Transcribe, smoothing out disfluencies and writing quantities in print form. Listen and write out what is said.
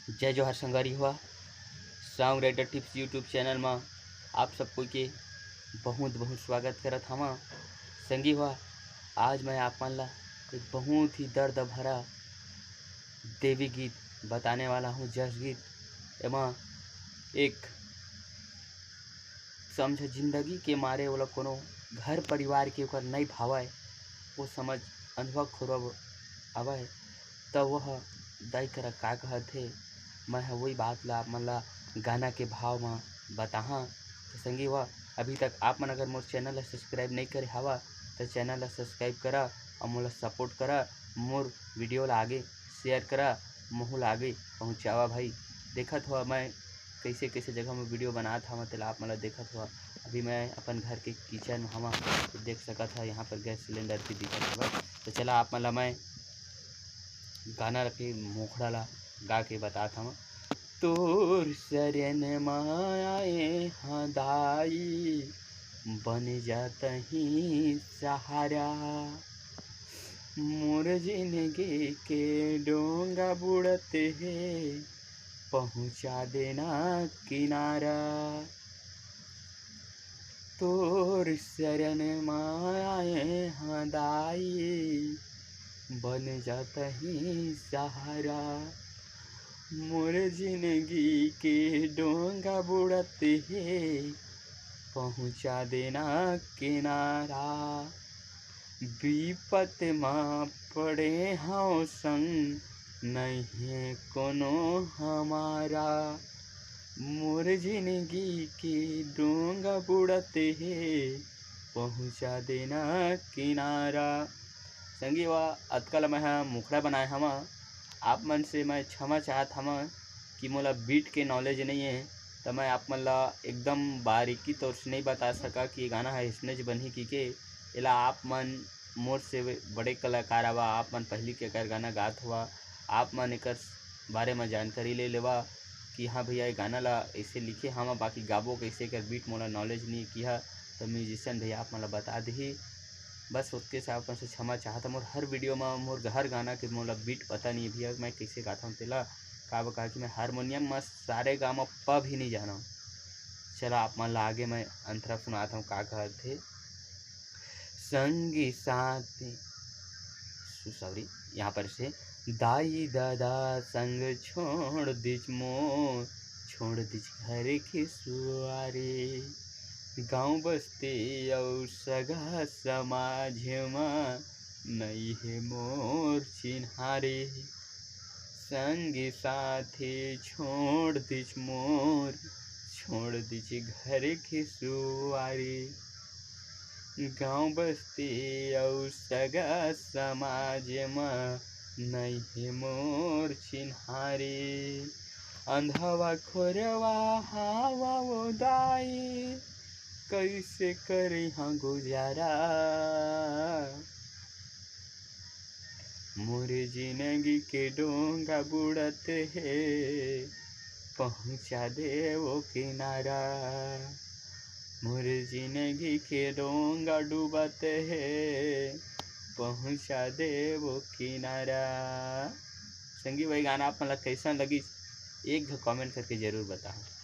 जय जोहार संगवारी हुआ song writer tips YouTube channel में आप सबको के बहुत बहुत स्वागत करत हवा। संगी हुआ आज मैं आप मन ला एक बहुत ही दर्द भरा देवी गीत बताने वाला हूँ। जस गीत एमा एक समझ जिंदगी के मारे वाला कोनो घर परिवार के ओकर नहीं भावय वो समझ अनुभव खोरब आवय तब वह दाई करा का कहथे। मैं वही बात ला आप मन ला गाना के भाव में बताहा। तो संगी हुआ अभी तक आप मन अगर मोर चैनल ला सब्सक्राइब नहीं करे हवा तो चैनल ला सब्सक्राइब करा और मोला सपोर्ट करा। मोर वीडियो ला आगे शेयर करा, मोह ला आगे पहुँचावा भाई। देखत हुआ मैं कैसे कैसे जगह में वीडियो बनात हवा तेला आप मन ला देखत हुआ। अभी मैं अपन घर के किचन में हवा तो देख सकत है यहाँ पर गैस सिलेंडर भी दिखत हुआ। तो चला आप मन ला मैं गाना के मुखड़ा ला गा के बताता हूँ। तोर शरण माए हाँ दाई बन जाता ही सहारा, मोर जिंदगी के डोंगा बुड़ते है पहुँचा देना किनारा। तोर शरण माए हाँ दाई बन जाता ही सहारा, मोर जिंदगी के डोंगा बुड़ते है पहुँचा देना किनारा। विपत माँ पड़े हाँ संग नहीं है कोनो हमारा, मोर जिंदगी के डोंगा बुड़ते है पहुँचा देना किनारा। संगी वा अतकल मैं मुखड़ा बनाए हवा। आप मन से मैं क्षमा चाहत हवा कि मोला बीट के नॉलेज नहीं है तो मैं आप मन ला एकदम बारीकी तौर से नहीं बता सका कि ये गाना है इसने बनी की के। एला आप मन मोर से बड़े कलाकार हवा, आप मन पहली के कर गाना गात हुआ, आप मन एक बारे में जानकारी ले लेवा कि हाँ भैया ये गाना ला ऐसे लिखे हम बाकी गाबो कैसे कर बीट मोला नॉलेज नहीं किया तो म्यूजिशियन भैया आप मन ला बता दी। बस उसके से आप से क्षमा चाहता। मोर हर वीडियो में मोर हर गाना के मोला बीट पता नहीं भैया मैं कैसे गाता हूँ तेला का बका कि मैं हारमोनियम में सारे गामा प भी नहीं जाना। चला आप मन ला आगे मैं अंतरा सुनाता हूँ का कहते। संगी साथी सॉरी यहाँ पर से दाई दादा संग छोड़ दीज मोर, छोड़ दीज घर की सुआरे, गाँव बस्ती और सगा समाज में नहीं है मोर चिन्हारे, संगी साथी छोड़ दीज मोर, छोड़ दीज घर की सुआरे, गाँव बस्ती और सगा समाज में नहीं है मोर चिन्हारे, अंधवा खोरवा हवा वो दाई कैसे करे हाँ गुजारा, मोरे जिंदगी के डोंगा बुड़ते है पहुँचा दे वो किनारा, मोरे जिंदगी के डोंगा डूबते है पहुँचा दे वो किनारा। संगी भाई गाना आप मतलब कैसा लगी एक कमेंट करके जरूर बताओ।